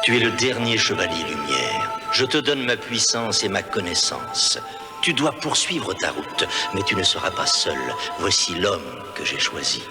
Tu es le dernier chevalier lumière. Je te donne ma puissance et ma connaissance. Tu dois poursuivre ta route, mais tu ne seras pas seul. Voici l'homme que j'ai choisi.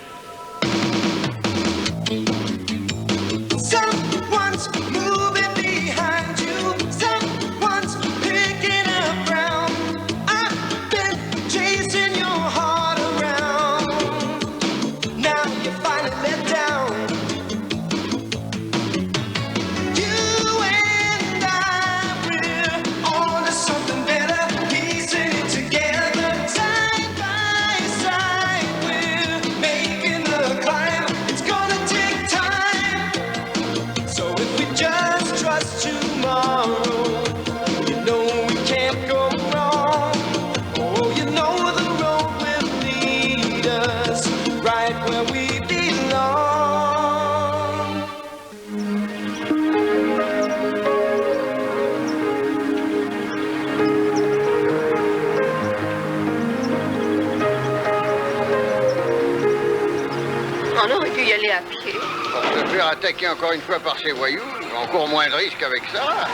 Se faire attaquer encore une fois par ces voyous, on court moins de risques avec ça.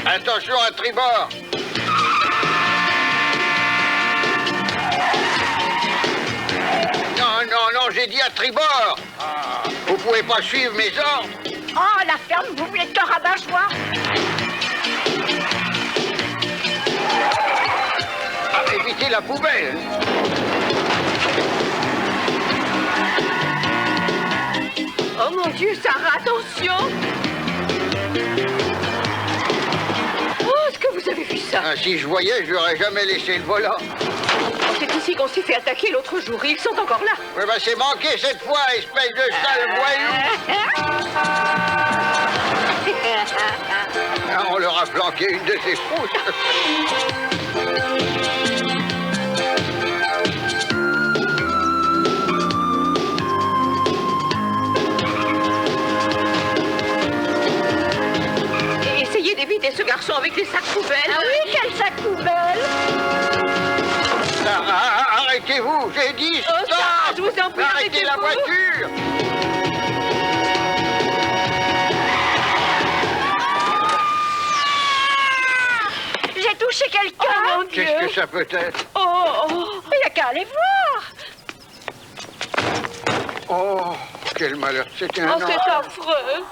Attention à tribord. Non, non, non, j'ai dit à tribord. Ah, vous pouvez pas suivre mes ordres. Oh, la ferme, vous voulez que rabat-joie? Évitez la poubelle. Oh mon Dieu, Sarah, attention! Oh, est-ce que vous avez vu ça? Ah, si je voyais, je n'aurais jamais laissé le volant. Oh, c'est ici qu'on s'est fait attaquer l'autre jour. Ils sont encore là. Oui, bah c'est manqué cette fois, espèce de sale voyou. Ah, on leur a planqué une de ces frousses. D'éviter ce garçon avec les sacs poubelles. Ah oui, quel sac poubelle? Sarah, arrêtez-vous, j'ai dit stop. Oh, Sarah, je vous en prie, arrêtez la voiture. J'ai touché quelqu'un. Oh mon Dieu. Qu'est-ce que ça peut être? Oh, il n'y a qu'à aller voir. Oh, quel malheur, c'était un Oh, c'est affreux.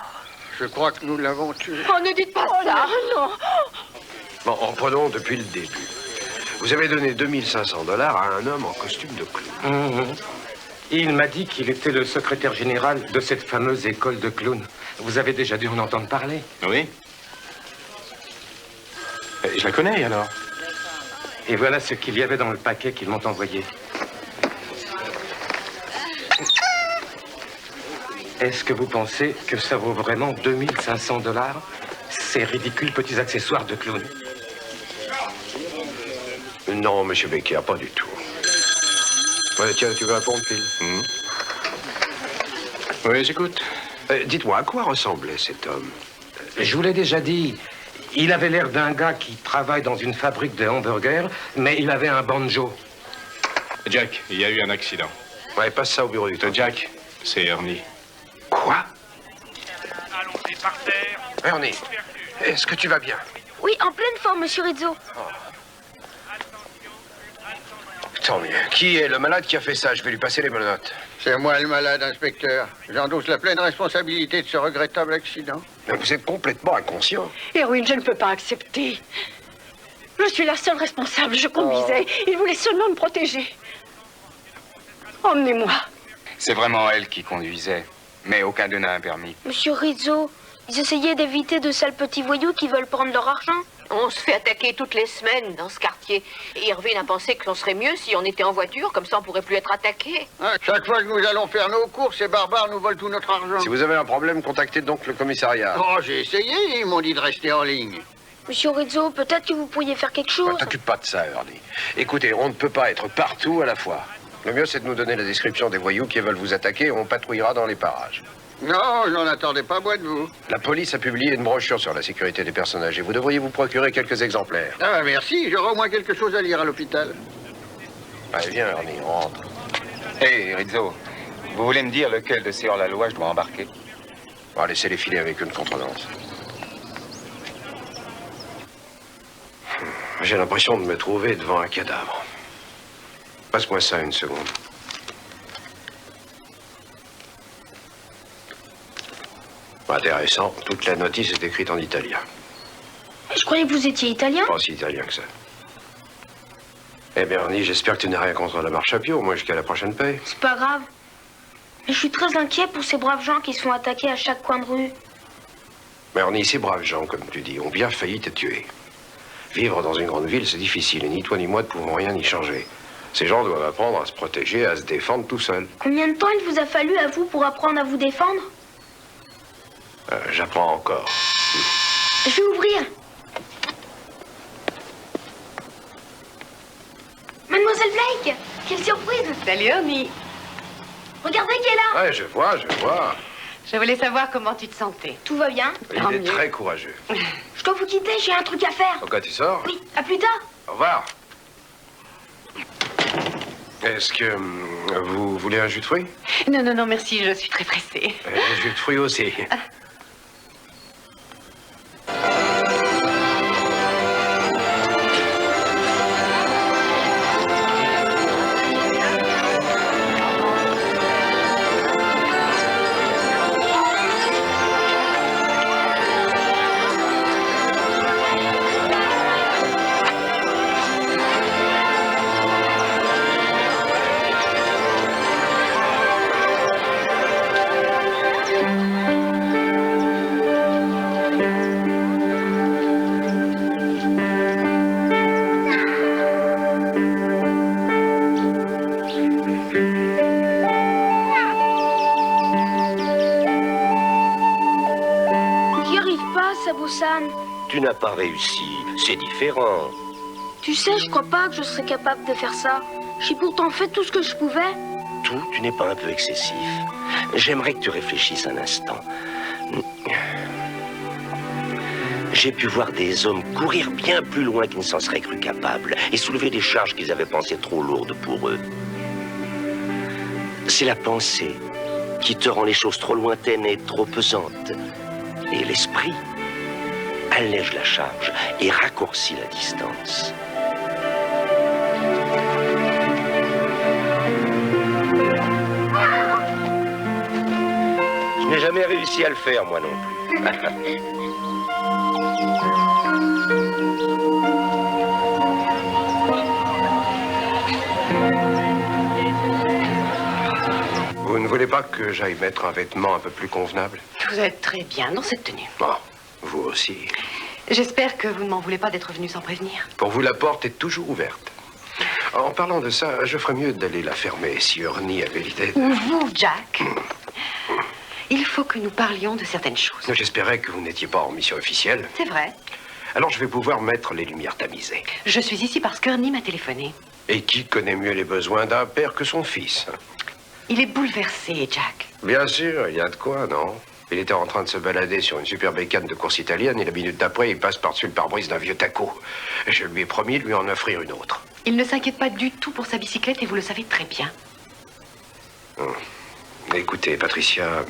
Je crois que nous l'avons tué. Oh, ne dites pas ça, non. Bon, reprenons depuis le début. Vous avez donné 2500 $ à un homme en costume de clown. Il m'a dit qu'il était le secrétaire général de cette fameuse école de clowns. Vous avez déjà dû en entendre parler. Oui. Je la connais, alors. Et voilà ce qu'il y avait dans le paquet qu'ils m'ont envoyé. Est-ce que vous pensez que ça vaut vraiment 2500 $? Ces ridicules petits accessoires de clown. Non, monsieur Becker, pas du tout. Ouais, tiens, tu veux répondre, Phil? Oui, j'écoute. Dites-moi, à quoi ressemblait cet homme? Je vous l'ai déjà dit. Il avait l'air d'un gars qui travaille dans une fabrique de hamburgers, mais il avait un banjo. Jack, il y a eu un accident. Ouais, passe ça au bureau du temps. Jack, c'est Ernie. Quoi? Allons-y par terre. Ernie, est-ce que tu vas bien? Oui, en pleine forme, monsieur Rizzo. Tant mieux. Qui est le malade qui a fait ça? Je vais lui passer les menottes. C'est moi le malade, inspecteur. J'endosse la pleine responsabilité de ce regrettable accident. Mais vous êtes complètement inconscient. Erwin, je ne peux pas accepter. Je suis la seule responsable. Je conduisais. Il voulait seulement me protéger. Emmenez-moi. C'est vraiment elle qui conduisait. Mais aucun d'eux n'a un permis. Monsieur Rizzo, ils essayaient d'éviter de sales petits voyous qui veulent prendre leur argent. On se fait attaquer toutes les semaines dans ce quartier. Et Irvine a pensé que l'on serait mieux si on était en voiture, comme ça on pourrait plus être attaqué. Chaque fois que nous allons faire nos courses, ces barbares nous volent tout notre argent. Si vous avez un problème, contactez donc le commissariat. Oh, j'ai essayé, ils m'ont dit de rester en ligne. Monsieur Rizzo, peut-être que vous pourriez faire quelque chose. Ne t'occupe pas de ça, Ernie. Écoutez, on ne peut pas être partout à la fois. Le mieux, c'est de nous donner la description des voyous qui veulent vous attaquer et on patrouillera dans les parages. Non, je n'en attendais pas moins de vous. La police a publié une brochure sur la sécurité des personnes âgées. Vous devriez vous procurer quelques exemplaires. Ah, merci, j'aurai au moins quelque chose à lire à l'hôpital. Allez, viens, Ernie, on rentre. Hey, Rizzo, vous voulez me dire lequel de ces hors-la-loi je dois embarquer? On va laisser les filer avec une contredanse. J'ai l'impression de me trouver devant un cadavre. Passe-moi ça une seconde. Intéressant. Toute la notice est écrite en italien. Mais je croyais que vous étiez italien. Pas si italien que ça. Eh bien, Ernie, j'espère que tu n'as rien contre la marche à pied, au moins jusqu'à la prochaine paie. C'est pas grave. Mais je suis très inquiet pour ces braves gens qui se font attaquer à chaque coin de rue. Mais Ernie, ces braves gens, comme tu dis, ont bien failli te tuer. Vivre dans une grande ville, c'est difficile, et ni toi ni moi ne pouvons rien y changer. Ces gens doivent apprendre à se protéger, à se défendre tout seuls. Combien de temps il vous a fallu à vous pour apprendre à vous défendre? J'apprends encore. Je vais ouvrir. Mademoiselle Blake, quelle surprise! Salut, Ernie. Regardez qui est là. Ouais, je vois. Je voulais savoir comment tu te sentais. Tout va bien. Tant Il est mieux. très courageux. Je dois vous quitter, j'ai un truc à faire. Pourquoi tu sors? Oui, à plus tard. Au revoir. Est-ce que vous voulez un jus de fruits? Non, non, non, merci, je suis très pressée. Un jus de fruits aussi. J'y arrive pas, Sabo-san. Tu n'as pas réussi, c'est différent. Tu sais, je crois pas que je serais capable de faire ça. J'ai pourtant fait tout ce que je pouvais. Tout, tu n'es pas un peu excessif. J'aimerais que tu réfléchisses un instant. J'ai pu voir des hommes courir bien plus loin qu'ils ne s'en seraient cru capables et soulever des charges qu'ils avaient pensées trop lourdes pour eux. C'est la pensée qui te rend les choses trop lointaines et trop pesantes. Et l'esprit allège la charge et raccourcit la distance. Je n'ai jamais réussi à le faire, moi non plus. Vous ne voulez pas que j'aille mettre un vêtement un peu plus convenable? Vous êtes très bien dans cette tenue. Bon, vous aussi. J'espère que vous ne m'en voulez pas d'être venu sans prévenir. Pour vous, la porte est toujours ouverte. En parlant de ça, je ferais mieux d'aller la fermer si Ernie avait l'idée de... Vous, Jack, il faut que nous parlions de certaines choses. J'espérais que vous n'étiez pas en mission officielle. C'est vrai. Alors je vais pouvoir mettre les lumières tamisées. Je suis ici parce qu'Ernie m'a téléphoné. Et qui connaît mieux les besoins d'un père que son fils? Il est bouleversé, Jack. Bien sûr, il y a de quoi, non? Il était en train de se balader sur une super bécane de course italienne et la minute d'après, il passe par-dessus le pare-brise d'un vieux taco. Je lui ai promis de lui en offrir une autre. Il ne s'inquiète pas du tout pour sa bicyclette et vous le savez très bien. Écoutez, Patricia,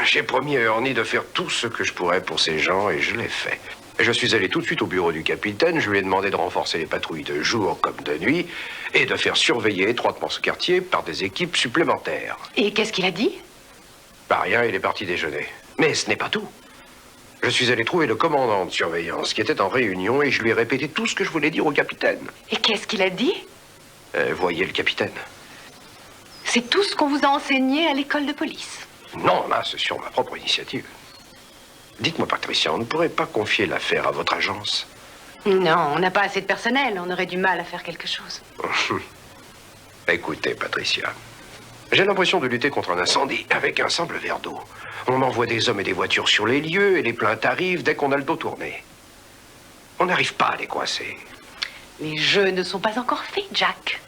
j'ai promis à Ernie de faire tout ce que je pourrais pour ces gens et je l'ai fait. Je suis allé tout de suite au bureau du capitaine, je lui ai demandé de renforcer les patrouilles de jour comme de nuit et de faire surveiller étroitement ce quartier par des équipes supplémentaires. Et qu'est-ce qu'il a dit? Pas rien, il est parti déjeuner. Mais ce n'est pas tout. Je suis allé trouver le commandant de surveillance qui était en réunion et je lui ai répété tout ce que je voulais dire au capitaine. Et qu'est-ce qu'il a dit? Voyez le capitaine. C'est tout ce qu'on vous a enseigné à l'école de police. Non, là, c'est sur ma propre initiative. Dites-moi, Patricia, on ne pourrait pas confier l'affaire à votre agence? Non, on n'a pas assez de personnel. On aurait du mal à faire quelque chose. Écoutez, Patricia, j'ai l'impression de lutter contre un incendie avec un simple verre d'eau. On envoie des hommes et des voitures sur les lieux et les plaintes arrivent dès qu'on a le dos tourné. On n'arrive pas à les coincer. Les jeux ne sont pas encore faits, Jack.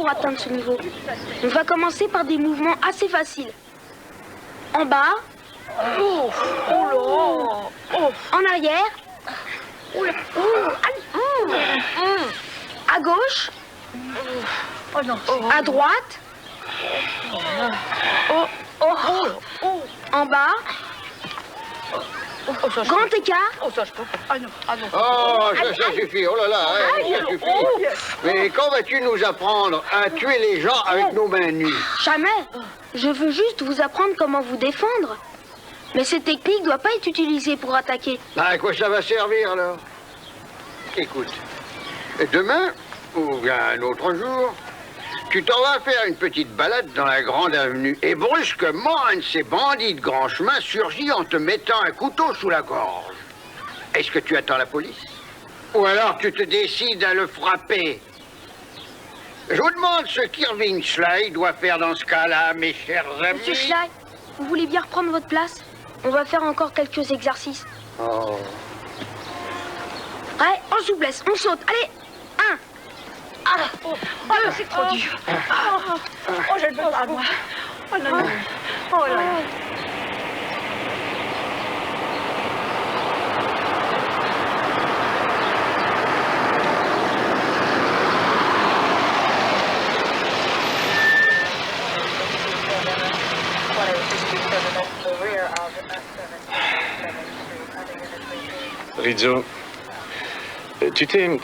pour atteindre ce niveau. On va commencer par des mouvements assez faciles. En bas. En arrière. À gauche. À droite. En bas. Grand écart. Oh, ça suffit, oh là là, ça suffit. Mais quand vas-tu nous apprendre à tuer les gens avec nos mains nues? Jamais. Je veux juste vous apprendre comment vous défendre. Mais cette technique ne doit pas être utilisée pour attaquer. À quoi ça va servir, alors? Écoute, demain, ou bien un autre jour, tu t'en vas faire une petite balade dans la grande avenue. Et brusquement, un de ces bandits de grand chemin surgit en te mettant un couteau sous la gorge. Est-ce que tu attends la police? Ou alors tu te décides à le frapper? Je vous demande ce qu'Irving Schley doit faire dans ce cas-là, mes chers amis. Monsieur Schley, vous voulez bien reprendre votre place? On va faire encore quelques exercices. Oh. Ouais, en souplesse, on saute. Allez, 1. C'est trop dur. Je ne peux pas, moi. Oh non, non. Oh là là. Rizzo, tu t'es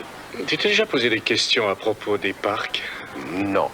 déjà posé des questions à propos des parcs? Non.